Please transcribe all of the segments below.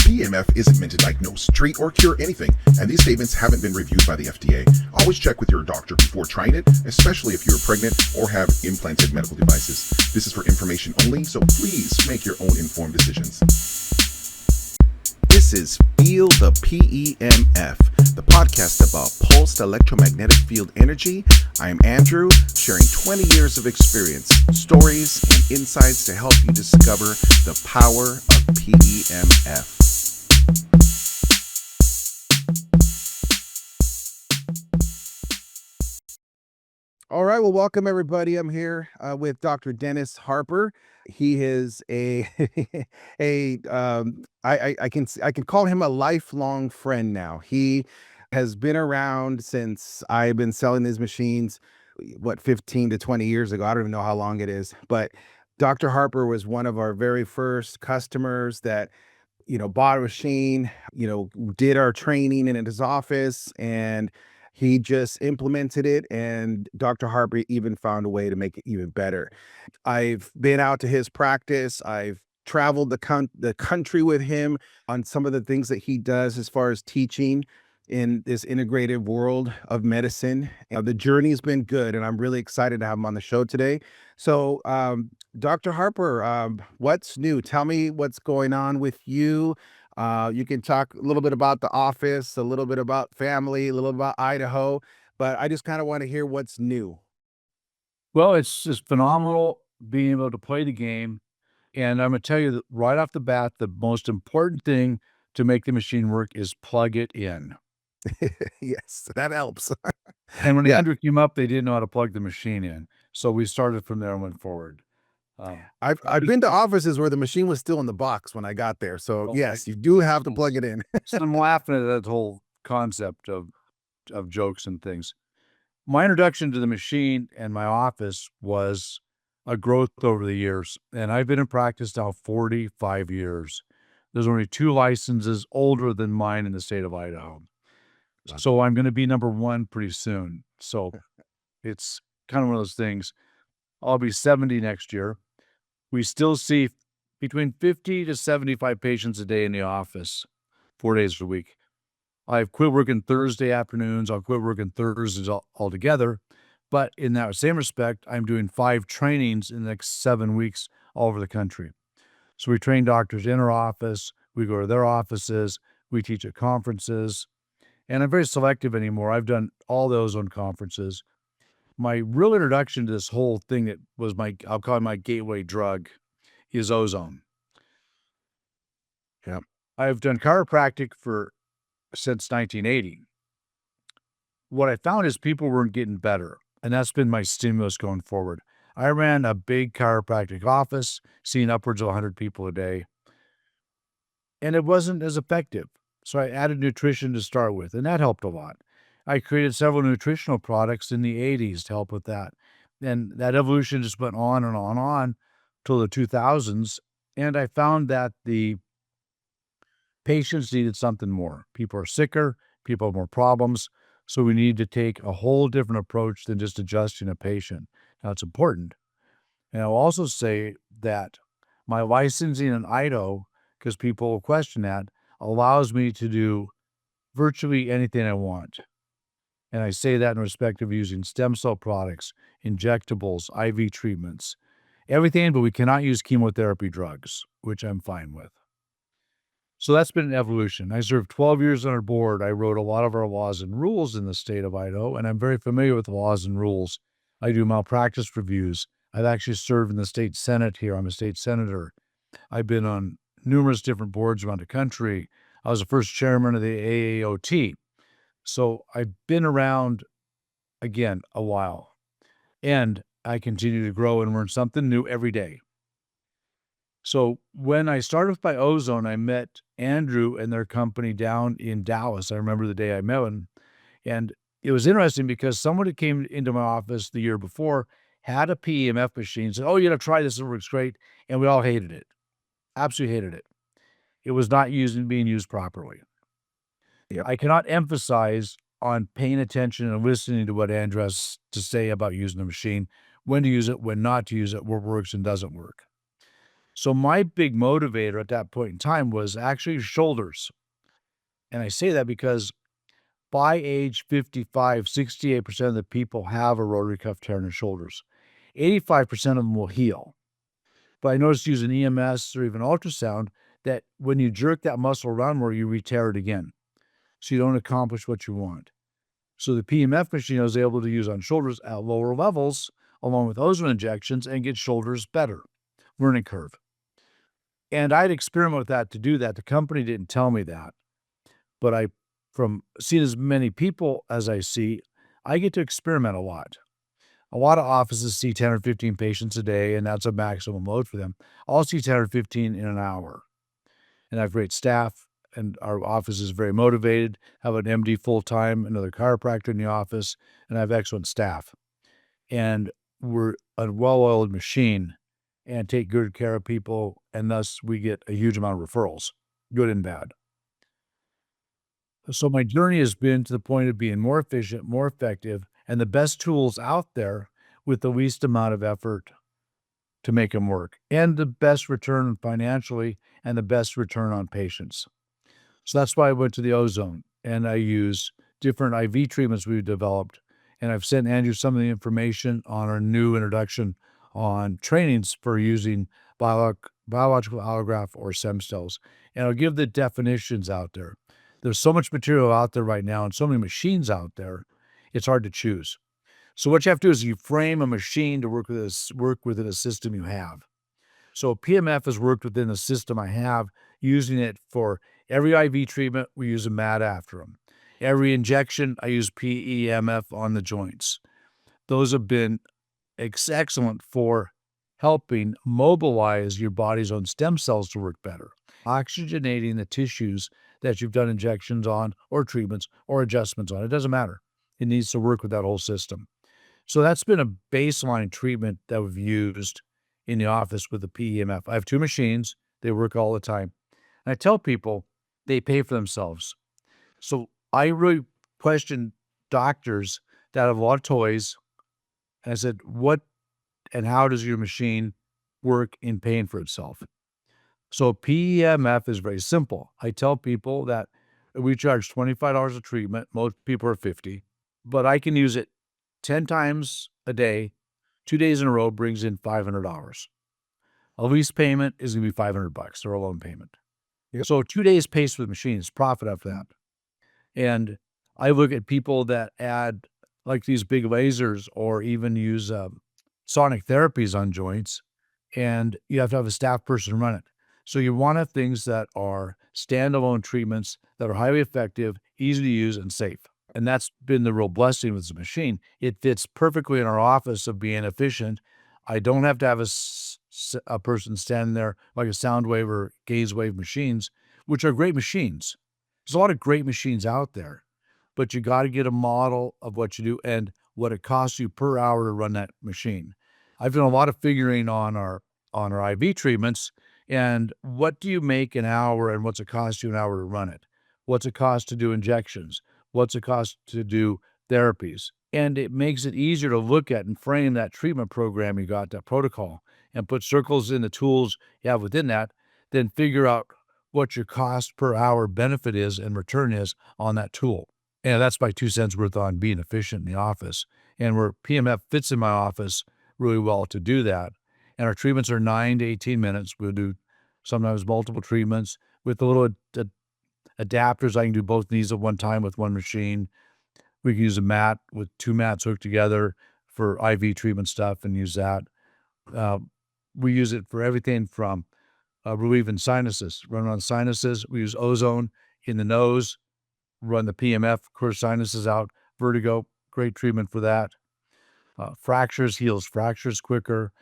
PEMF isn't meant to diagnose, treat, or cure anything, and these statements haven't been reviewed by the FDA. Always check with your doctor before trying it, especially if you're pregnant or have implanted medical devices. This is for information only, so please make your own informed decisions. This is Feel the P.E.M.F, the podcast about pulsed electromagnetic field energy. I am Andrew, sharing 20 years of experience, stories, and insights to help you discover the power of P.E.M.F. All right, well, welcome everybody. I'm here with Dr. Dennis Harper. He is I can call him a lifelong friend now. He has been around since I've been selling these machines, 15 to 20 years ago. I don't even know how long it is, but Dr. Harper was one of our very first customers that, bought a machine, did our training in his office, and he just implemented it, and Dr. Harper even found a way to make it even better. I've been out to his practice. I've traveled the country with him on some of the things that he does as far as teaching in this integrative world of medicine. The journey's been good, and I'm really excited to have him on the show today. So, Dr. Harper, what's new? Tell me what's going on with you. You can talk a little bit about the office, a little bit about family, a little about Idaho, but I just kind of want to hear what's new. Well, it's just phenomenal being able to play the game. And I'm going to tell you that right off the bat, the most important thing to make the machine work is plug it in. Yes, that helps. And when Yeah. Andrew came up, they didn't know how to plug the machine in. So we started from there and went forward. I've been to offices where the machine was still in the box when I got there. So yes, you do have to plug it in. So I'm laughing at that whole concept of jokes and things. My introduction to the machine and my office was a growth over the years. And I've been in practice now 45 years. There's only 2 licenses older than mine in the state of Idaho. So I'm going to be number 1 pretty soon. So it's kind of one of those things. I'll be 70 next year. We still see between 50 to 75 patients a day in the office, 4 days a week. I've quit working Thursday afternoons. I'll quit working Thursdays altogether. But in that same respect, I'm doing 5 trainings in the next 7 weeks all over the country. So we train doctors in our office. We go to their offices. We teach at conferences. And I'm very selective anymore. I've done all the Ozone conferences. My real introduction to this whole thing that was I'll call it my gateway drug, is Ozone. Yeah. I've done chiropractic since 1980. What I found is people weren't getting better, and that's been my stimulus going forward. I ran a big chiropractic office, seeing upwards of 100 people a day, and it wasn't as effective. So I added nutrition to start with, and that helped a lot. I created several nutritional products in the 80s to help with that. And that evolution just went on and on and on till the 2000s. And I found that the patients needed something more. People are sicker, people have more problems. So we need to take a whole different approach than just adjusting a patient. Now, it's important. And I'll also say that my licensing in Idaho, because people will question that, allows me to do virtually anything I want. And I say that in respect of using stem cell products, injectables, IV treatments, everything, but we cannot use chemotherapy drugs, which I'm fine with. So that's been an evolution. I served 12 years on our board. I wrote a lot of our laws and rules in the state of Idaho, and I'm very familiar with the laws and rules. I do malpractice reviews. I've actually served in the state senate here. I'm a state senator. I've been on numerous different boards around the country. I was the first chairman of the AAOT. So I've been around, again, a while, and I continue to grow and learn something new every day. So when I started with my Ozone, I met Andrew and their company down in Dallas. I remember the day I met him, and it was interesting because someone that came into my office the year before had a P.E.M.F machine, said, "Oh, you got to try this, it works great," and we all hated it, absolutely hated it. It was not being used properly. Yep. I cannot emphasize on paying attention and listening to what Andrew has to say about using the machine, when to use it, when not to use it, what works and doesn't work. So my big motivator at that point in time was actually shoulders. And I say that because by age 55, 68% of the people have a rotary cuff tear in their shoulders. 85% of them will heal. But I noticed using EMS or even ultrasound that when you jerk that muscle around more, you re-tear it again. So you don't accomplish what you want. So the PEMF machine I was able to use on shoulders at lower levels, along with ozone injections, and get shoulders better. Learning curve. And I'd experiment with that to do that. The company didn't tell me that. But from seeing as many people as I see, I get to experiment a lot. A lot of offices see 10 or 15 patients a day, and that's a maximum load for them. I'll see 10 or 15 in an hour. And I have great staff, and our office is very motivated. Have an MD full-time, another chiropractor in the office, and I have excellent staff. And we're a well-oiled machine and take good care of people, and thus we get a huge amount of referrals, good and bad. So my journey has been to the point of being more efficient, more effective, and the best tools out there with the least amount of effort to make them work, and the best return financially and the best return on patients. So that's why I went to the Ozone, and I use different IV treatments we've developed, and I've sent Andrew some of the information on our new introduction on trainings for using biological allograft or stem cells, and I'll give the definitions out there. There's so much material out there right now and so many machines out there, it's hard to choose. So what you have to do is you frame a machine to work within a system you have. So PMF has worked within the system I have, using it for every IV treatment, we use a mat after them. Every injection, I use P.E.M.F on the joints. Those have been excellent for helping mobilize your body's own stem cells to work better, oxygenating the tissues that you've done injections on or treatments or adjustments on. It doesn't matter. It needs to work with that whole system. So that's been a baseline treatment that we've used in the office with the PEMF. I have 2 machines. They work all the time. And I tell people they pay for themselves. So I really question doctors that have a lot of toys. And I said, what and how does your machine work in paying for itself? So PEMF is very simple. I tell people that we charge $25 a treatment. Most people are 50, but I can use it 10 times a day, 2 days in a row brings in $500. A lease payment is gonna be $500 or a loan payment. Yep. So 2 days pays for the machine is profit after that. And I look at people that add like these big lasers or even use sonic therapies on joints, and you have to have a staff person run it. So you want to have things that are standalone treatments that are highly effective, easy to use, and safe. And that's been the real blessing with the machine. It fits perfectly in our office of being efficient. I don't have to have a person standing there like a sound wave or gaze wave machines, which are great machines. There's a lot of great machines out there, but you got to get a model of what you do and what it costs you per hour to run that machine. I've done a lot of figuring on our IV treatments and what do you make an hour and what's it cost you an hour to run it? What's it cost to do injections? What's it cost to do therapies? And it makes it easier to look at and frame that treatment program you got, that protocol, and put circles in the tools you have within that, then figure out what your cost per hour benefit is and return is on that tool. And that's my 2 cents worth on being efficient in the office. And where PMF fits in my office really well to do that. And our treatments are 9 to 18 minutes. We'll do sometimes multiple treatments with the little adapters. I can do both knees at one time with one machine. We can use a mat with 2 mats hooked together for IV treatment stuff and use that. We use it for everything from relieving sinuses, run on sinuses. We use ozone in the nose, run the PMF, clear sinuses out, vertigo, great treatment for that. Fractures, heals fractures quicker.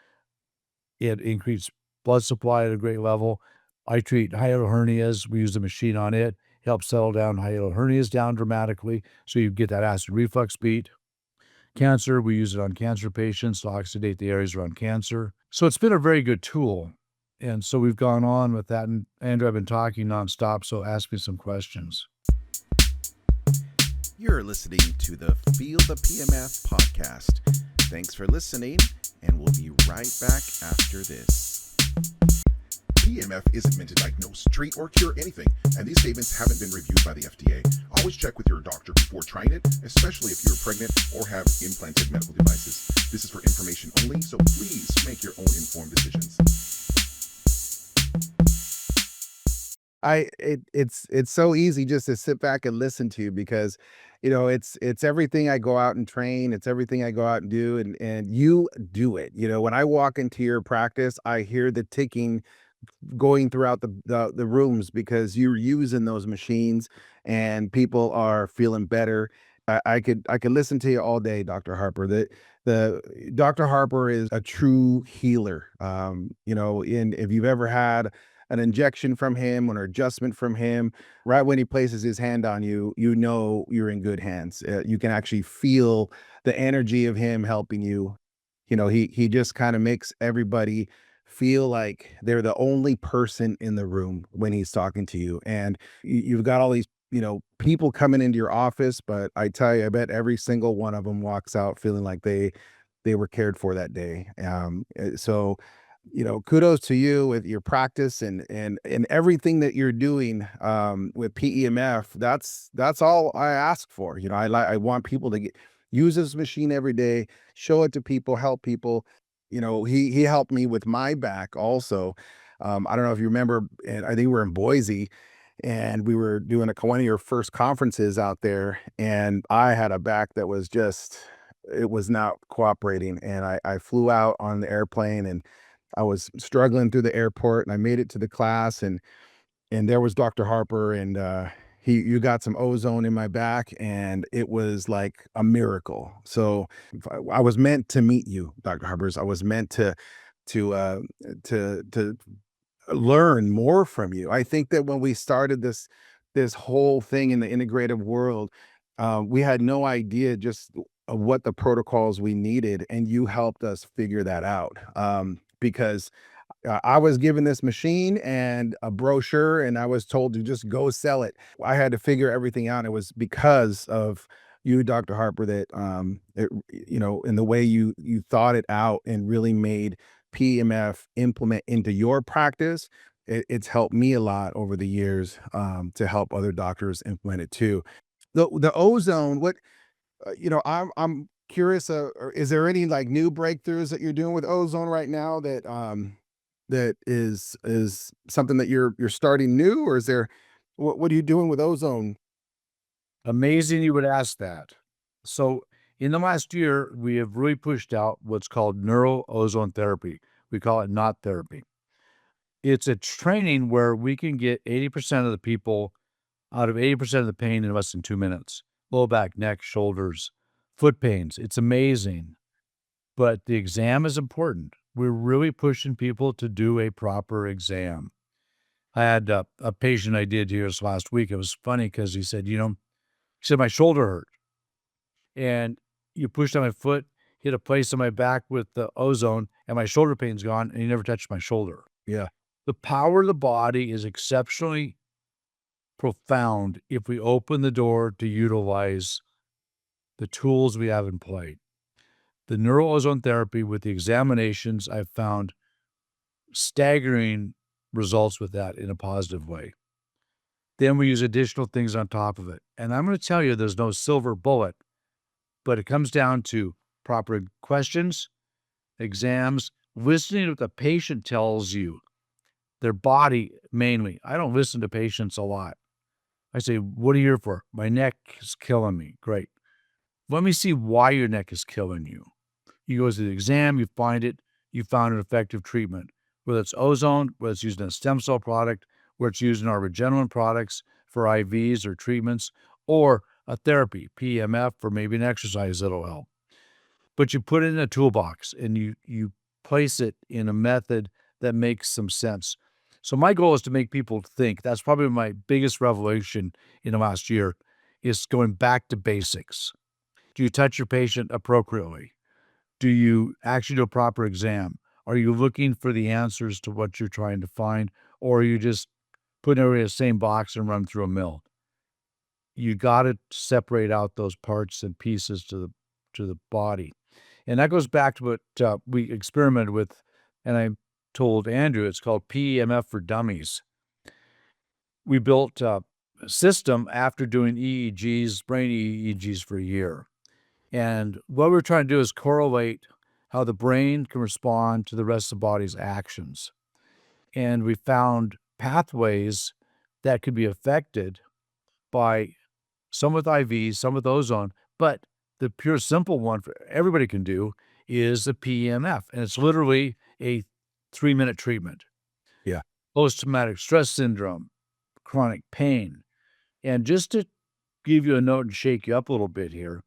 It increases blood supply at a great level. I treat hiatal hernias. We use the machine on it. Helps settle down hiatal hernias down dramatically, so you get that acid reflux beat. Cancer, we use it on cancer patients to oxidate the areas around cancer. So it's been a very good tool. And so we've gone on with that. And Andrew, I've been talking nonstop, so ask me some questions. You're listening to the Feel the P.E.M.F podcast. Thanks for listening, and we'll be right back after this. PEMF isn't meant to diagnose, treat, or cure anything, and these statements haven't been reviewed by the FDA. Always check with your doctor before trying it, especially if you're pregnant or have implanted medical devices. This is for information only, so please make your own informed decisions. It's so easy just to sit back and listen to, because it's everything I go out and train, it's everything I go out and do, and you do it. When I walk into your practice, I hear the ticking going throughout the rooms, because you're using those machines and people are feeling better. I could listen to you all day, Dr. Harper. The Dr. Harper is a true healer. And if you've ever had an injection from him or an adjustment from him, right when he places his hand on you, you know you're in good hands. You can actually feel the energy of him helping you. He just kind of makes everybody feel like they're the only person in the room when he's talking to you. And you've got all these, people coming into your office, but I tell you, I bet every single one of them walks out feeling like they were cared for that day. So kudos to you with your practice and everything that you're doing with PEMF. That's all I ask for. I want people to use this machine every day, show it to people, help people. He helped me with my back also. I don't know if you remember, and I think we were in Boise, and we were doing one of your first conferences out there, and I had a back that was just, it was not cooperating, and I flew out on the airplane, and I was struggling through the airport, and I made it to the class, and there was Dr. Harper, and you got some ozone in my back, and it was like a miracle. So I was meant to meet you, Dr. Harpers. I was meant to uh to learn more from you. I think that when we started this whole thing in the integrative world, we had no idea just of what the protocols we needed, and you helped us figure that out. Because I was given this machine and a brochure, and I was told to just go sell it. I had to figure everything out. It was because of you, Dr. Harper, that in the way you thought it out and really made PEMF implement into your practice. It's helped me a lot over the years, to help other doctors implement it too. The ozone, what I'm curious, is there any like new breakthroughs that you're doing with ozone right now that is something that you're starting new, or is there what are you doing with ozone? Amazing you would ask that. So, in the last year, we have really pushed out what's called neuro ozone therapy. We call it not therapy. It's a training where we can get 80% of the people out of 80% of the pain in less than 2 minutes. Low back, neck, shoulders, foot pains. It's amazing. But the exam is important. We're really pushing people to do a proper exam. I had a patient I did here this last week. It was funny because he said, my shoulder hurt. And you pushed on my foot, hit a place on my back with the ozone, and my shoulder pain's gone, and you never touched my shoulder. Yeah. The power of the body is exceptionally profound if we open the door to utilize the tools we have in play. The neuroozone therapy with the examinations, I've found staggering results with that in a positive way. Then we use additional things on top of it. And I'm going to tell you, there's no silver bullet, but it comes down to proper questions, exams, listening to what the patient tells you, their body mainly. I don't listen to patients a lot. I say, what are you here for? My neck is killing me. Great. Let me see why your neck is killing you. You go to the exam, you find it, you found an effective treatment. Whether it's ozone, whether it's used in a stem cell product, whether it's used in our Regeneron products for IVs or treatments, or a therapy, PEMF, or maybe an exercise that'll help. But you put it in a toolbox and you place it in a method that makes some sense. So my goal is to make people think. That's probably my biggest revelation in the last year, is going back to basics. Do you touch your patient appropriately? Do you actually do a proper exam? Are you looking for the answers to what you're trying to find? Or are you just putting everybody in the same box and run through a mill? You got to separate out those parts and pieces to the body. And that goes back to what we experimented with. And told Andrew, it's called P.E.M.F for Dummies. We built a system after doing EEGs, brain EEGs for a year. And what we're trying to do is correlate how the brain can respond to the rest of the body's actions. And we found pathways that could be affected by some with IV, some with ozone, but the pure simple one for everybody can do is the PEMF, and it's literally a 3-minute treatment. Yeah. Post-traumatic stress syndrome, chronic pain. And just to give you a note and shake you up a little bit here,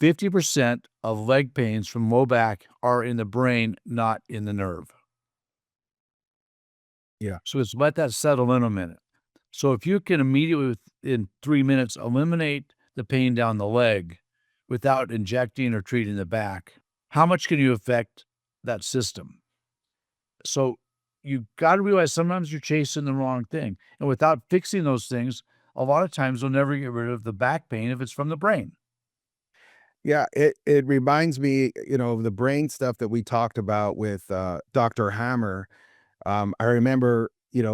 50% of leg pains from low back are in the brain, not in the nerve. Yeah. So let's let that settle in a minute. So if you can immediately, in 3 minutes, eliminate the pain down the leg without injecting or treating the back, how much can you affect that system? So you got to realize sometimes you're chasing the wrong thing. And without fixing those things, a lot of times we'll never get rid of the back pain if it's from the brain. Yeah, it reminds me, of the brain stuff that we talked about with, Dr. Hammer. I remember,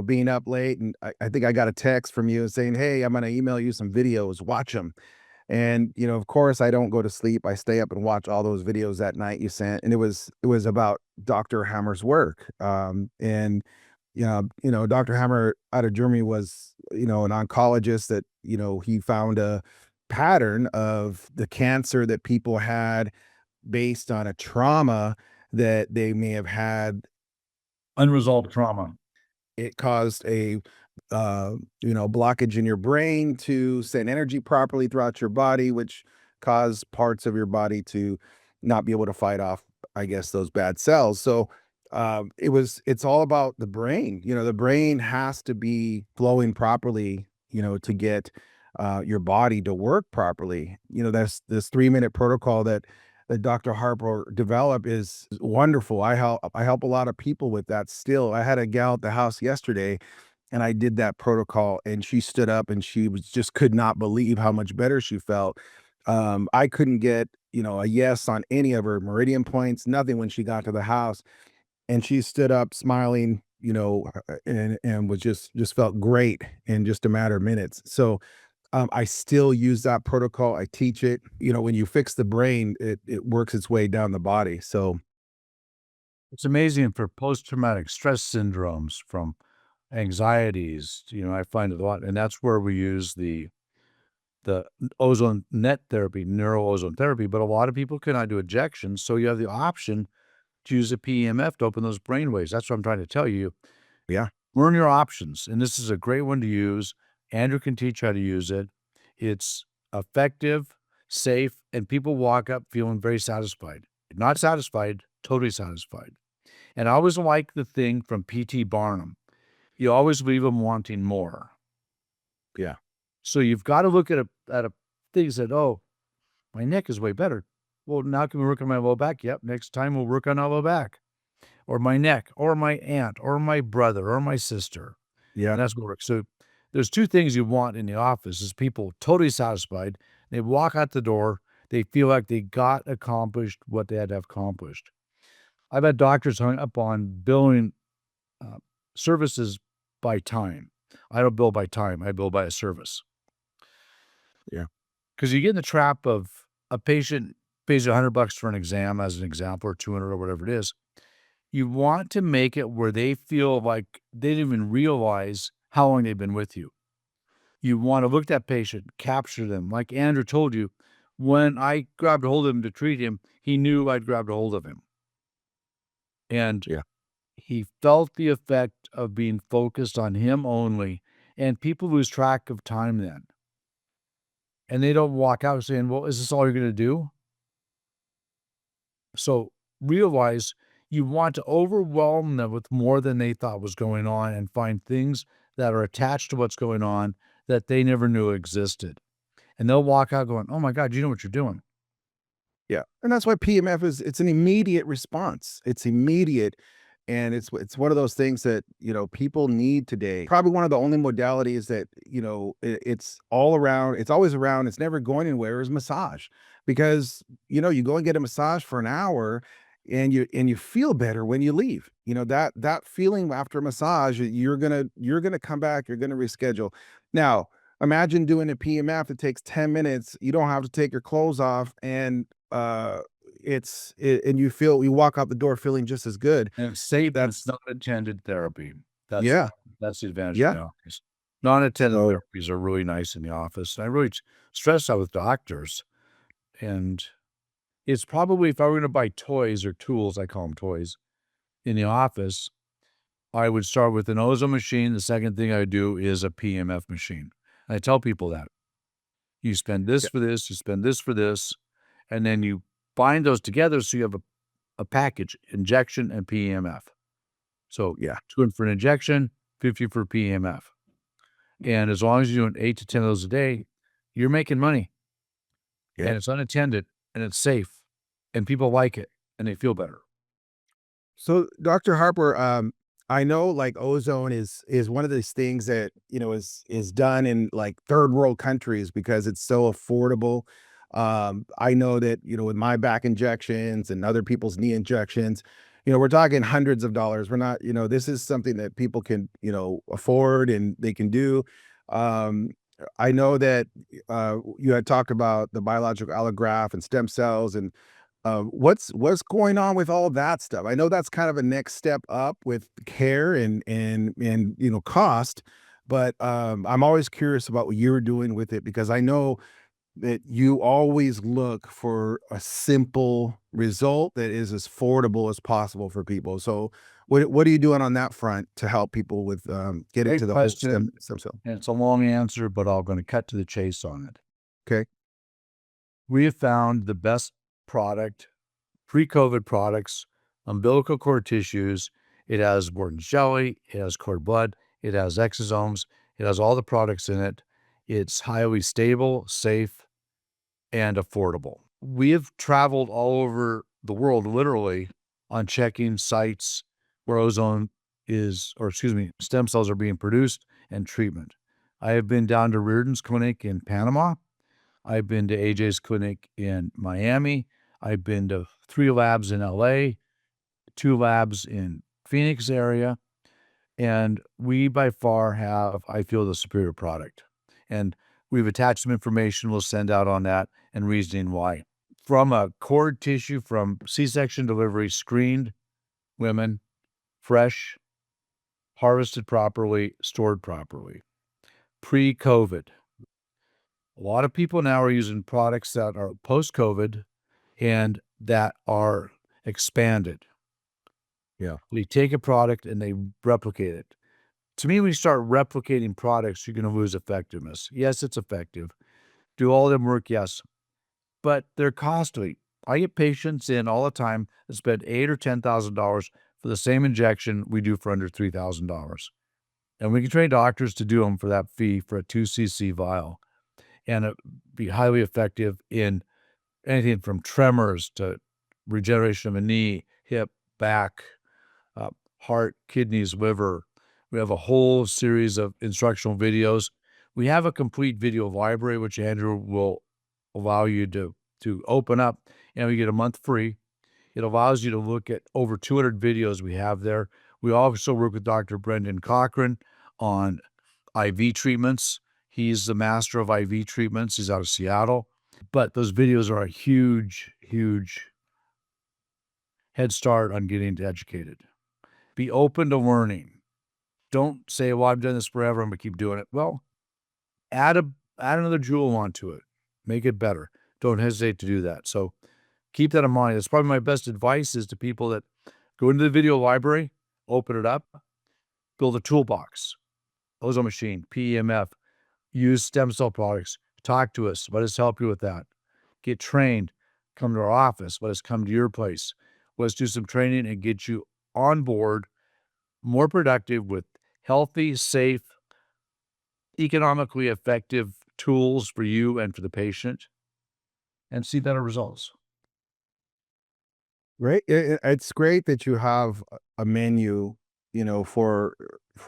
being up late, and I think I got a text from you saying, "Hey, I'm gonna email you some videos, watch them." And, of course, I don't go to sleep. I stay up and watch all those videos that night you sent, and it was about Dr. Hammer's work. And, Dr. Hammer out of Germany was, an oncologist that, he found a pattern of the cancer that people had based on a trauma that they may have had. Unresolved trauma. It caused a, blockage in your brain to send energy properly throughout your body, which caused parts of your body to not be able to fight off, I guess, those bad cells. So, it's all about the brain. The brain has to be flowing properly, to get, your body to work properly. That's this 3-minute protocol that Dr. Harper developed is wonderful. I help a lot of people with that still. I had a gal at the house yesterday, and I did that protocol, and she stood up and she was just could not believe how much better she felt. I couldn't get, a yes on any of her meridian points, nothing when she got to the house, and she stood up smiling, and was just felt great in just a matter of minutes. So, I still use that protocol. I teach it. When you fix the brain, it works its way down the body. So It's amazing for post-traumatic stress syndromes from anxieties, I find it a lot. And that's where we use the ozone net therapy, neuro ozone therapy, but a lot of people cannot do injections. So you have the option to use a PEMF to open those brain waves. That's what I'm trying to tell you. yeah, Learn your options. And this is a great one to use. Andrew can teach how to use it. It's effective, safe, and people walk up feeling very satisfied. Not satisfied, totally satisfied. And I always like the thing from P.T. Barnum. You always leave them wanting more. yeah, So you've got to look at a thing that, oh, my neck is way better. Well, now can we work on my low back? Yep. Next time we'll work on our low back or my neck or my aunt or my brother or my sister. yeah, And that's what works. So there's two things you want in the office is people totally satisfied. They walk out the door. They feel like they got accomplished what they had to have accomplished. I've had doctors hung up on billing uh, services by time. I don't bill by time. I bill by a service. yeah, Because you get in the trap of a patient pays $100 for an exam, as an example, or 200 or whatever it is. You want to make it where they feel like they didn't even realize how long they've been with you. You want to look at that patient, capture them. Like Andrew told you, when I grabbed a hold of him to treat him, he knew I'd grabbed a hold of him. And yeah, he felt the effect of being focused on him only. And people lose track of time then. And they don't walk out saying, well, is this all you're going to do? So realize you want to overwhelm them with more than they thought was going on and find things that are attached to what's going on that they never knew existed. And they'll walk out going, oh my God, you know what you're doing. yeah. And that's why PMF it's an immediate response. It's immediate. And it's one of those things that, people need today. Probably one of the only modalities that, it's all around, it's always around, it's never going anywhere is massage. Because, you go and get a massage for an hour and you feel better when you leave. You know, that feeling after a massage, you're gonna come back, you're gonna reschedule. Now, imagine doing a PMF. It takes 10 minutes. You don't have to take your clothes off, and and you walk out the door feeling just as good. And it's safe and it's That's non-attended therapy. That's yeah, that's the advantage of yeah. the office. Non-attended So therapies are really nice in the office. And I really stress that with doctors. And it's probably if I were gonna buy toys or tools, I call them toys, in the office, I would start with an Ozone machine. The second thing I would do is a PMF machine. And I tell people that. You spend this yeah, for this, you spend this for this, and then you bind those together so you have a package, injection and PEMF. So yeah, 200 for an injection, 50 for PEMF. And as long as you're doing 8 to 10 of those a day, you're making money yeah. and it's unattended and it's safe and people like it and they feel better. So, Dr. Harper, I know like ozone is one of these things that is done in like third world countries because it's so affordable. I know that with my back injections and other people's knee injections, we're talking hundreds of dollars. We're not, this is something that people can afford and they can do. Um, I know that you had talked about the biological allograft and stem cells and what's going on with all that stuff? I know that's kind of a next step up with care and cost, but I'm always curious about what you're doing with it because I know that you always look for a simple result that is as affordable as possible for people. So what are you doing on that front to help people with getting Great to the whole question. stem cell? And it's a long answer, but I'm going to cut to the chase on it. Okay. We have found the best product, pre-COVID products, umbilical cord tissues. It has Borden's jelly, it has cord blood, it has exosomes, it has all the products in it. It's highly stable, safe, and affordable. We have traveled all over the world, literally, on checking sites where ozone is, or excuse me, stem cells are being produced and treatment. I have been down to Reardon's clinic in Panama. I've been to AJ's clinic in Miami. I've been to 3 labs in LA, 2 labs in Phoenix area, and we by far have, I feel, the superior product. And we've attached some information we'll send out on that and reasoning why. From a cord tissue from C-section delivery, screened women, fresh, harvested properly, stored properly. Pre-COVID, a lot of people now are using products that are post-COVID and that are expanded. Yeah. They take a product and they replicate it. To me, when you start replicating products, you're going to lose effectiveness. Yes, it's effective. Do all of them work? Yes, but they're costly. I get patients in all the time that spend $8,000 or $10,000 for the same injection we do for under $3,000, and we can train doctors to do them for that fee for a 2 cc vial, and it be highly effective in anything from tremors to regeneration of a knee, hip, back, uh, heart, kidneys, liver. We have a whole series of instructional videos. We have a complete video library, which Andrew will allow you to open up, and we get a month free. It allows you to look at over 200 videos we have there. We also work with Dr. Brendan Cochran on IV treatments. He's the master of IV treatments. He's out of Seattle. But those videos are a huge, huge head start on getting educated. Be open to learning. Don't say, well, I've done this forever, I'm gonna keep doing it. Well, add a add another jewel onto it. Make it better. Don't hesitate to do that. So keep that in mind. That's probably my best advice is to people that go into the video library, open it up, build a toolbox, ozone machine, PEMF, use stem cell products. Talk to us. Let us help you with that. Get trained. Come to our office. Let us come to your place. Let's do some training and get you on board, more productive with healthy, safe, economically effective tools for you and for the patient, and see better results. Right. It's great that you have a menu, for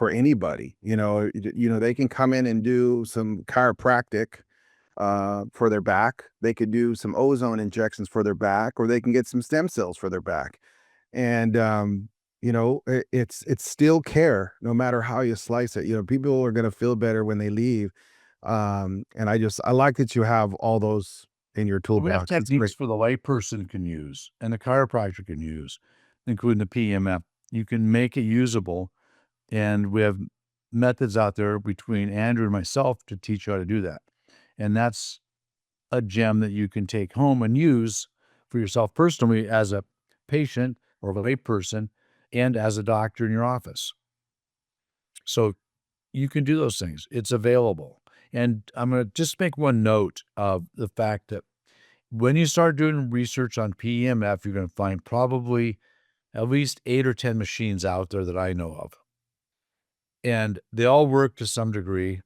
anybody. They can come in and do some chiropractic, for their back. They could do some ozone injections for their back, or they can get some stem cells for their back. And it's still care, no matter how you slice it. People are going to feel better when they leave. And I like that you have all those in your We have toolbox. It's techniques great. for the layperson can use and the chiropractor can use, including the PEMF. You can make it usable, and we have methods out there between Andrew and myself to teach you how to do that. And that's a gem that you can take home and use for yourself personally as a patient or a layperson and as a doctor in your office. So you can do those things. It's available. And I'm going to just make one note of the fact that when you start doing research on PEMF, you're going to find probably at least 8 or 10 machines out there that I know of. And they all work to some degree.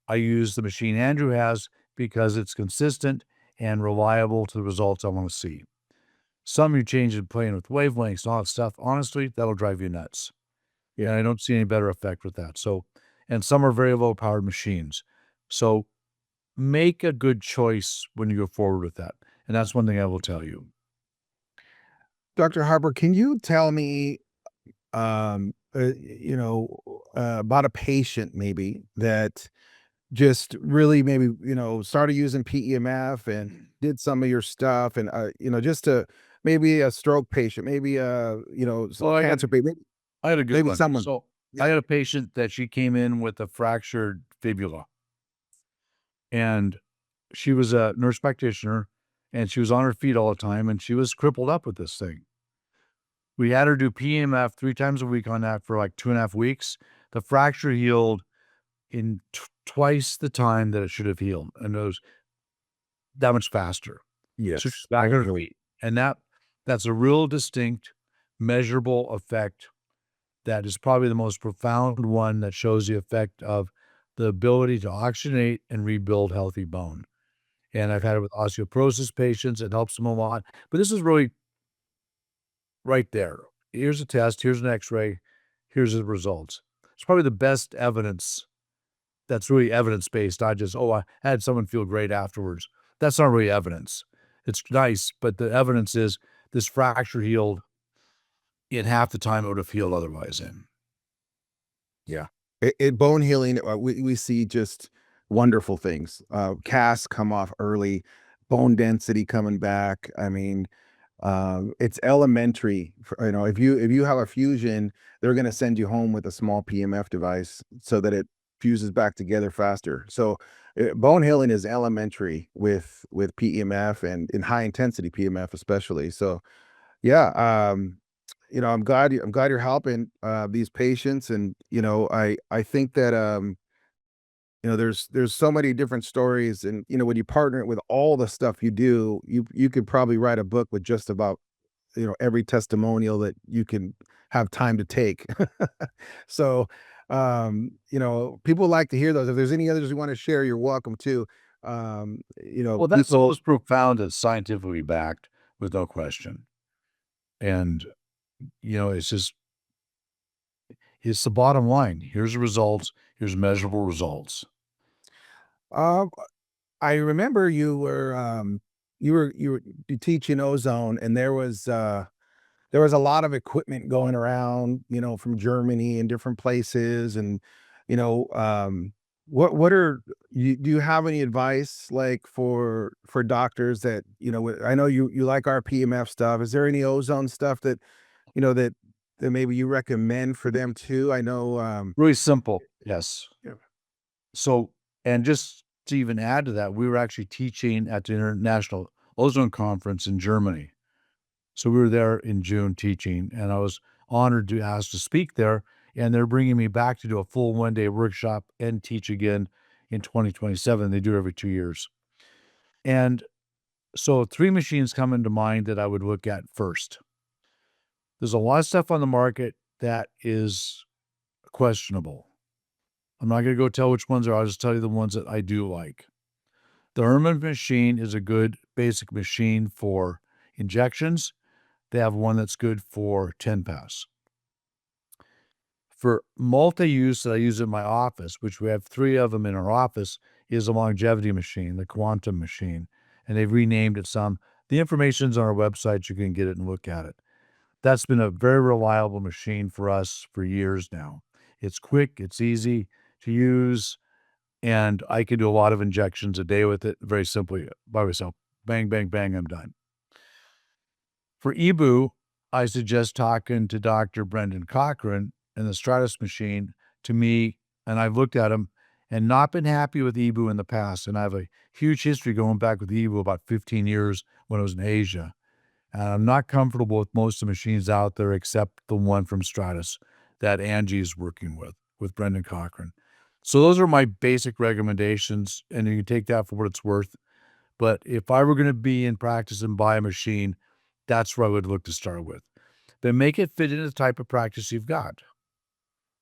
I use the machine Andrew has because it's consistent and reliable to the results I want to see. Some you change and playing with wavelengths and all that stuff. Honestly, that'll drive you nuts. Yeah, I don't see any better effect with that. So, and some are very low powered machines. So make a good choice when you go forward with that. And that's one thing I will tell you. Dr. Harper, can you tell me, about a patient maybe that just really maybe, started using PEMF and did some of your stuff and, just to maybe a stroke patient, maybe some Well, cancer patient, I had a good maybe one. someone. So Yeah. I had a patient that she came in with a fractured fibula, and she was a nurse practitioner, and she was on her feet all the time, and she was crippled up with this thing. We had her do PEMF 3 times a week on that for like 2.5 weeks. The fracture healed in twice the time that it should have healed, and it was that much faster. So she's Yes. back on her feet, and that's a real distinct, measurable effect that is probably the most profound one that shows the effect of the ability to oxygenate and rebuild healthy bone. And I've had it with osteoporosis patients. It helps them a lot. But this is really right there. Here's a test. Here's an x-ray. Here's the results. It's probably the best evidence that's really evidence-based, not just, oh, I had someone feel great afterwards. That's not really evidence. It's nice, but the evidence is this fracture healed in half the time it would have healed otherwise in. Yeah. Bone healing, we see just wonderful things. Casts come off early, bone density coming back. I mean, it's elementary. If you have a fusion, they're going to send you home with a small PMF device so that it fuses back together faster. So bone healing is elementary with PEMF and in high intensity PMF especially. So yeah, I'm glad you're helping these patients, and I think that there's so many different stories, and when you partner it with all the stuff you do, you could probably write a book with just about every testimonial that you can have time to take. So people like to hear those. If there's any others you want to share, you're welcome to. Well, that's the People. most profound and scientifically backed with no question. And, it's just it's the bottom line. Here's the results. Here's measurable results. um I remember you were teaching ozone, and there was a lot of equipment going around, from Germany and different places, and you know, what are you do you have any advice like for doctors that I know you like our PMF stuff. Is there any ozone stuff that that maybe you recommend for them too? I know. Really simple. Yes. Yeah. So, and just to even add to that, we were actually teaching at the International Ozone Conference in Germany. So we were there in June teaching, and I was honored to ask to speak there. And they're bringing me back to do a full 1-day workshop and teach again in 2027. They do it every 2 years. And so 3 machines come into mind that I would look at first. There's a lot of stuff on the market that is questionable. I'm not going to go tell which ones are. I'll just tell you the ones that I do like. The Herman machine is a good basic machine for injections. They have one that's good for 10 pass. For multi-use that I use in my office, which we have 3 of them in our office, is a longevity machine, the quantum machine, and they've renamed it some. The information's on our website. You can get it and look at it. That's been a very reliable machine for us for years now. It's quick, it's easy to use, and I can do a lot of injections a day with it very simply by myself. Bang, bang, bang, I'm done. For EBU, I suggest talking to Dr. Brendan Cochran and the Stratus machine to me, and I've looked at them and not been happy with EBU in the past. And I have a huge history going back with EBU about 15 years when I was in Asia. And I'm not comfortable with most of the machines out there except the one from Stratus that Angie is working with Brendan Cochran. So those are my basic recommendations, and you can take that for what it's worth. But if I were going to be in practice and buy a machine, that's where I would look to start with. Then make it fit into the type of practice you've got.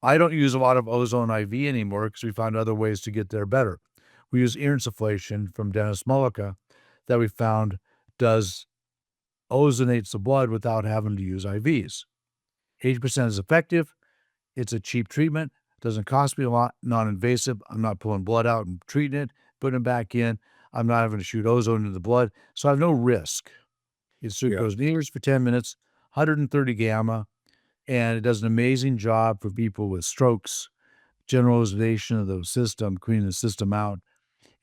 I don't use a lot of Ozone IV anymore because we found other ways to get there better. We use ear insufflation from Dennis Mullica that we found does ozonates the blood without having to use IVs. 80% is effective. It's a cheap treatment. Doesn't cost me a lot. Non-invasive. I'm not pulling blood out and treating it, putting it back in. I'm not having to shoot ozone into the blood. So I have no risk. It Yeah. goes in the ears for 10 minutes, 130 gamma, and it does an amazing job for people with strokes, generalization of the system, cleaning the system out.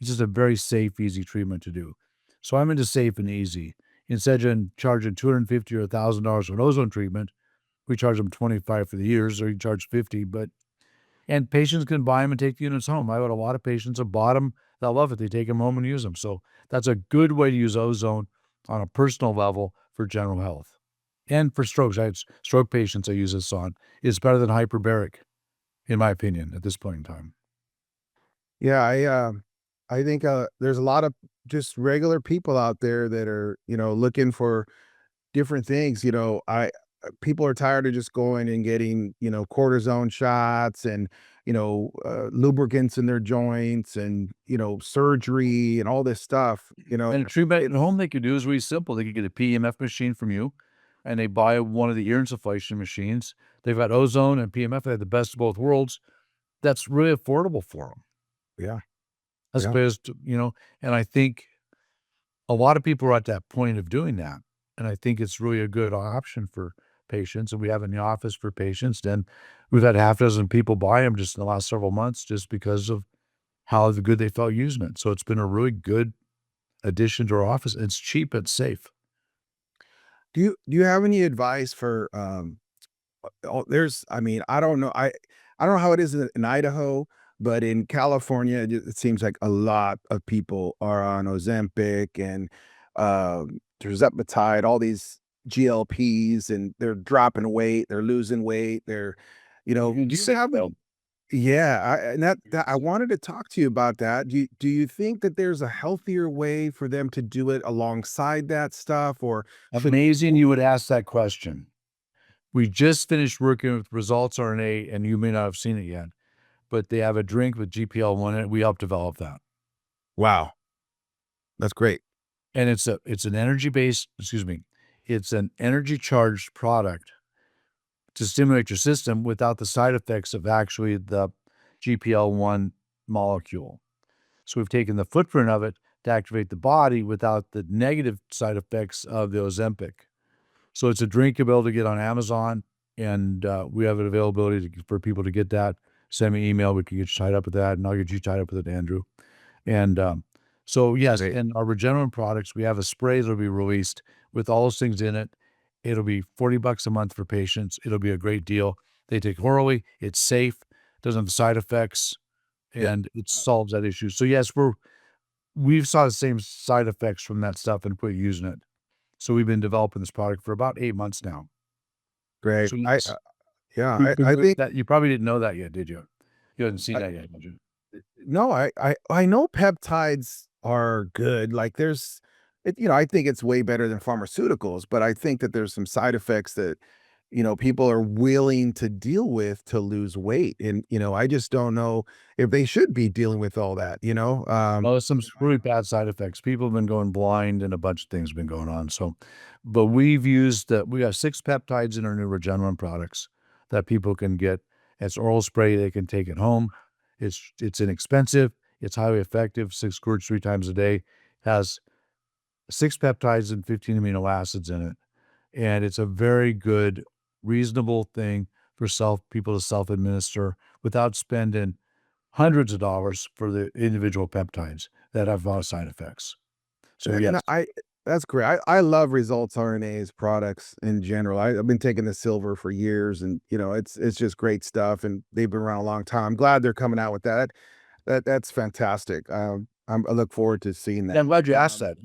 It's just a very safe, easy treatment to do. So I'm into safe and easy. Instead of charging $250 or $1,000 for an ozone treatment, we charge them $25 for the years, or you charge $50. And patients can buy them and take the units home. I've got a lot of patients that bought them that love it. They take them home and use them. So that's a good way to use ozone on a personal level for general health. And for strokes, I had stroke patients I use this on. It's better than hyperbaric, in my opinion, at this point in time. Yeah, I think there's a lot of just regular people out there that are, looking for different things. People are tired of just going and getting, cortisone shots and, lubricants in their joints and, surgery and all this stuff, And a treatment at home they could do is really simple. They could get a P.E.M.F machine from you, and they buy one of the ear insufflation machines. They've got Ozone and P.E.M.F. They have the best of both worlds. That's really affordable for them. Yeah. As Yeah. opposed to, and I think a lot of people are at that point of doing that. And I think it's really a good option for patients. And we have in the office for patients. And we've had half a dozen people buy them just in the last several months just because of how good they felt using it. So it's been a really good addition to our office. It's cheap, it's safe. Do you have any advice for I mean, I don't know how it is in Idaho, but in California, it seems like a lot of people are on Ozempic and tirzepatide, all these GLPs, and they're dropping weight, they're losing weight, do you have Well, yeah, and that I wanted to talk to you about that. Do you think that there's a healthier way for them to do it alongside that stuff, or should amazing you would ask that question. We just finished working with Results RNA, and you may not have seen it yet, but they have a drink with GPL1 in it. We helped develop that. wow, that's great. And it's an energy-based, it's an energy-charged product to stimulate your system without the side effects of actually the GPL1 molecule. So we've taken the footprint of it to activate the body without the negative side effects of the Ozempic. So it's a drink you'll be able to get on Amazon, and we have an availability for people to get that. Send me an email. We can get you tied up with that, and I'll get you tied up with it, Andrew. And so, yes, Great. in our Regeneron products, we have a spray that'll be released with all those things in it. It'll be $40 a month for patients. It'll be a great deal. They take orally. It's safe. Doesn't have side effects, Yeah. and it solves that issue. So yes, we've saw the same side effects from that stuff and quit using it. So we've been developing this product for about 8 months now. Great. So yes, Yeah, we I think that you probably didn't know that yet, did you? You hadn't seen I that yet, did you? no, I know peptides are good. Like I think it's way better than pharmaceuticals, but I think that there's some side effects that, people are willing to deal with to lose weight. And, I just don't know if they should be dealing with all that. Well, there's some really bad side effects. People have been going blind and a bunch of things have been going on. So, but we have 6 peptides in our new Regeneron products that people can get. It's oral spray. They can take it home. It's inexpensive. It's highly effective. 6 squirts 3 times a day. Has 6 peptides and 15 amino acids in it. And it's a very good, reasonable thing for people to self-administer without spending hundreds of dollars for the individual peptides that have a lot of side effects. So, And yes. that's great. I love Results RNA's products in general. I've been taking the silver for years, and it's just great stuff, and they've been around a long time. I'm glad they're coming out with that. That's fantastic. I look forward to seeing Yeah, that. I'm glad you asked that.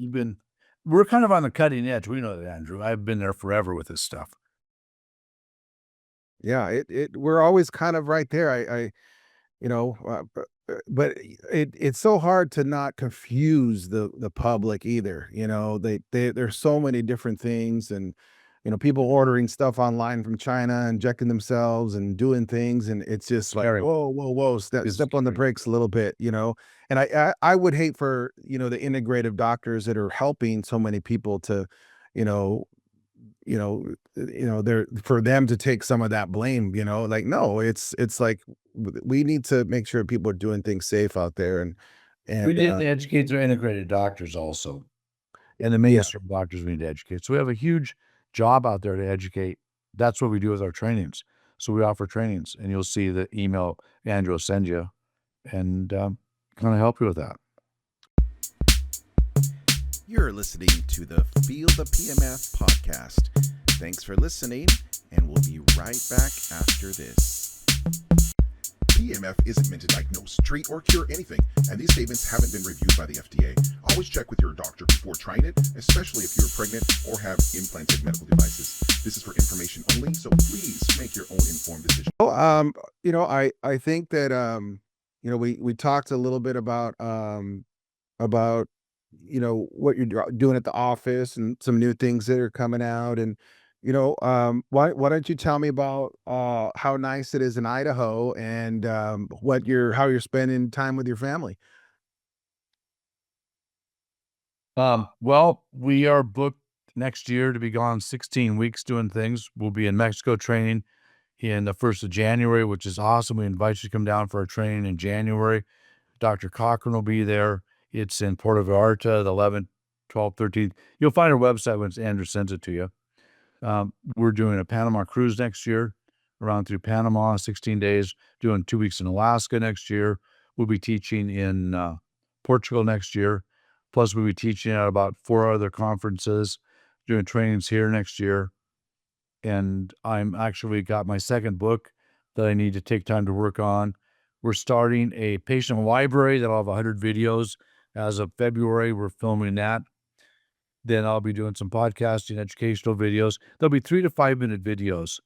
We're kind of on the cutting edge. We know that, Andrew. I've been there forever with this stuff. Yeah, we're always kind of right there. But it's so hard to not confuse the public either. There's so many different things, and people ordering stuff online from China, injecting themselves and doing things, and it's just like, Scary. whoa, whoa, whoa, It's step on the scary. brakes a little bit. And I would hate for the integrative doctors that are helping so many people to, you know, they're for them to take some of that blame. Like, no, it's like we need to make sure people are doing things safe out there, and We and need to educate their integrated doctors also, and the yeah. mainstream doctors we need to educate. So we have a huge job out there to educate. That's what we do with our trainings. So we offer trainings, and you'll see the email Andrew will send you and kind of help you with that. You're listening to the Feel the P.E.M.F podcast. Thanks for listening, and we'll be right back after this. P.E.M.F isn't meant to diagnose, treat, or cure anything, and these statements haven't been reviewed by the FDA. Always check with your doctor before trying it, especially if you're pregnant or have implanted medical devices. This is for information only, so please make your own informed decision. Oh, I think that we talked a little bit about what you're doing at the office and some new things that are coming out, and why don't you tell me about how nice it is in Idaho, and how you're spending time with your family. Well, we are booked next year to be gone 16 weeks doing things. We'll be in Mexico training in the 1st of January, which is awesome. We invite you to come down for our training in January. Dr. Cochran will be there. It's in Puerto Vallarta, the 11th, 12th, 13th. You'll find our website when Andrew sends it to you. We're doing a Panama cruise next year, around through Panama, 16 days, doing 2 weeks in Alaska next year. We'll be teaching in Portugal next year. Plus, we'll be teaching at about 4 other conferences, doing trainings here next year. And I'm actually got my second book that I need to take time to work on. We're starting a patient library that'll have 100 videos. As of February, we're filming that. Then I'll be doing some podcasting, educational videos. There'll be 3 to 5 minute videos,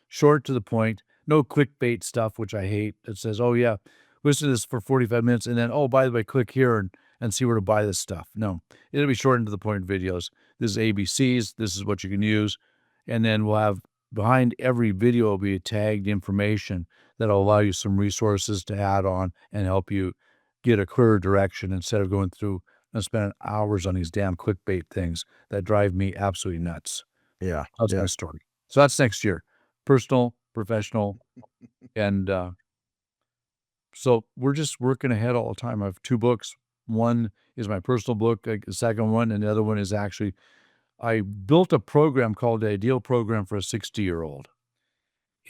short to the point, no clickbait stuff, which I hate. It says, oh, yeah, listen to this for 45 minutes. And then, oh, by the way, click here and see where to buy this stuff. No, it'll be short and to the point videos. This is ABCs. This is what you can use. And then we'll have behind every video will be tagged information that'll allow you some resources to add on and help you get a clearer direction instead of going through and spending hours on these damn clickbait things that drive me absolutely nuts. Yeah, That's my story. So that's next year. Personal, professional, and so we're just working ahead all the time. I have 2 books. One is my personal book, the second one, and the other one is actually I built a program called the Ideal Program for a 60-year-old.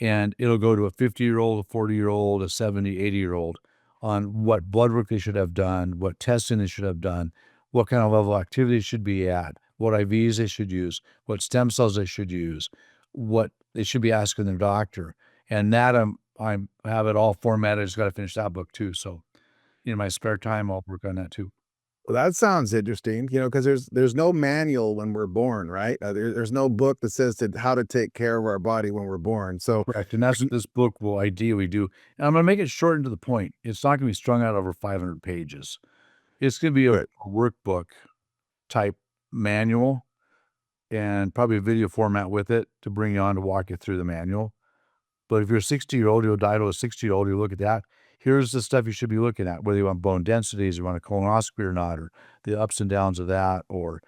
And it'll go to a 50-year-old, a 40-year-old, a 70, 80-year-old on what blood work they should have done, what testing they should have done, what kind of level of activity they should be at, what IVs they should use, what stem cells they should use, what they should be asking their doctor. And that I have it all formatted. I just got to finish that book too. So in my spare time, I'll work on that too. Well, that sounds interesting, because there's no manual when we're born, right? There's no book that says how to take care of our body when we're born. So, Correct. And that's what this book will ideally do. And I'm going to make it short and to the point. It's not going to be strung out over 500 pages. It's going to be a good. workbook type manual and probably a video format with it to bring you on to walk you through the manual. But if you're a 60-year-old, you'll die to a 60-year-old, you look at that. Here's the stuff you should be looking at, whether you want bone densities, you want a colonoscopy or not, or the ups and downs of that, or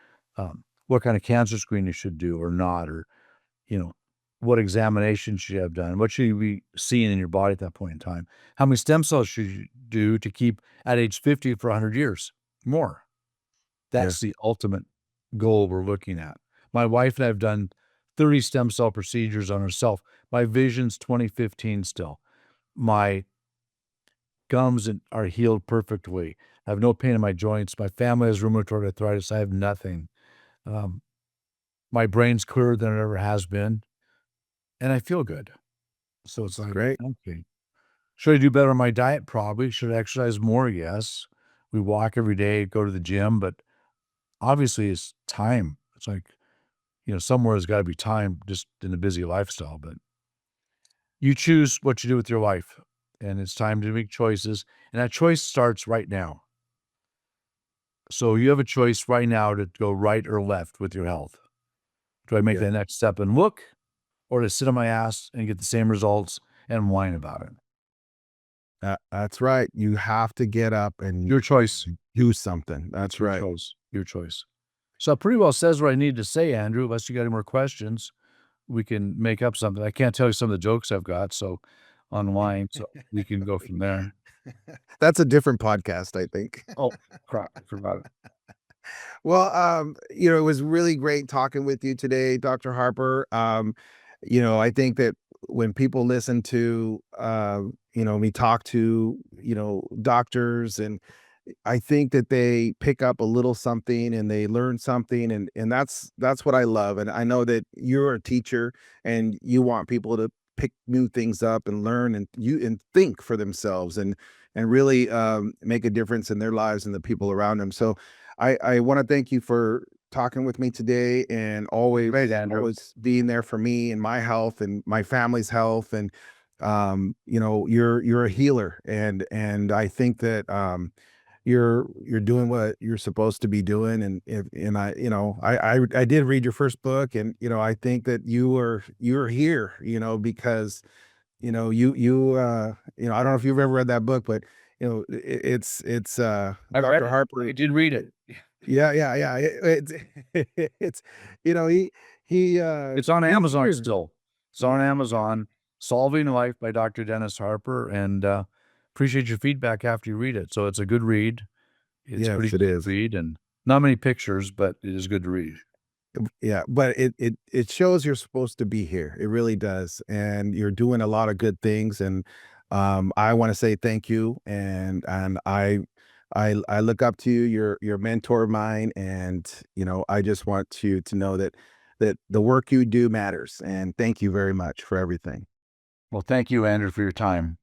what kind of cancer screen you should do or not, or, what examination should you have done? What should you be seeing in your body at that point in time? How many stem cells should you do to keep at age 50 for 100 years? More. That's the ultimate goal we're looking at. My wife and I have done 30 stem cell procedures on herself. My vision's 2015 still. My gums are healed perfectly. I have no pain in my joints. My family has rheumatoid arthritis. I have nothing. My brain's clearer than it ever has been, and I feel good. So it's like, Great. okay. Should I do better on my diet? Probably. Should I exercise more? Yes. We walk every day, go to the gym, but obviously it's time. It's like, somewhere there's got to be time just in a busy lifestyle, but you choose what you do with your life, and it's time to make choices, and that choice starts right now. So you have a choice right now to go right or left with your health. Do I make that next step and look, or to sit on my ass and get the same results and whine about it? That's right. You have to get up and Your choice. do something. That's right. Your choice. So it pretty well says what I need to say, Andrew. Unless you got any more questions, we can make up something. I can't tell you some of the jokes I've got, so online, so we can go from there. That's a different podcast, I think. Oh, crap. I forgot it. Well, it was really great talking with you today, Dr. Harper. I think that when people listen to, me talk to, doctors, and I think that they pick up a little something and they learn something, and that's what I love. And I know that you're a teacher and you want people to pick new things up and learn and think for themselves and really make a difference in their lives and the people around them. So I want to thank you for talking with me today, and always being there for me and my health and my family's health. And you're a healer, and I think that you're doing what you're supposed to be doing. And I did read your first book, and I think that you're here, because I don't know if you've ever read that book, but it's Dr. Harper. I did read it. Yeah. It's he It's on Amazon still. It's on Amazon. Solving Life by Dr. Dennis Harper, and appreciate your feedback after you read it. So it's a good read. It's Yes, pretty it good is. read, and not many pictures, but it is good to read. Yeah, but it shows you're supposed to be here. It really does, and you're doing a lot of good things. And I want to say thank you, and I look up to you. You're a mentor of mine, and I just want you to know that the work you do matters. And thank you very much for everything. Well, thank you, Andrew, for your time.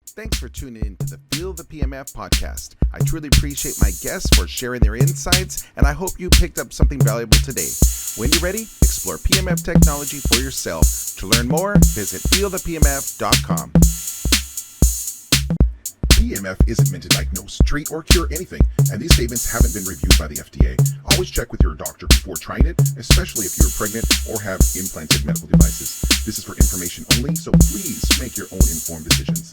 Thanks for tuning in to the Feel the P.E.M.F podcast. I truly appreciate my guests for sharing their insights, and I hope you picked up something valuable today. When you're ready, explore PMF technology for yourself. To learn more, visit feelthepemf.com. PEMF isn't meant to diagnose, treat, or cure anything, and these statements haven't been reviewed by the FDA. Always check with your doctor before trying it, especially if you're pregnant or have implanted medical devices. This is for information only, so please make your own informed decisions.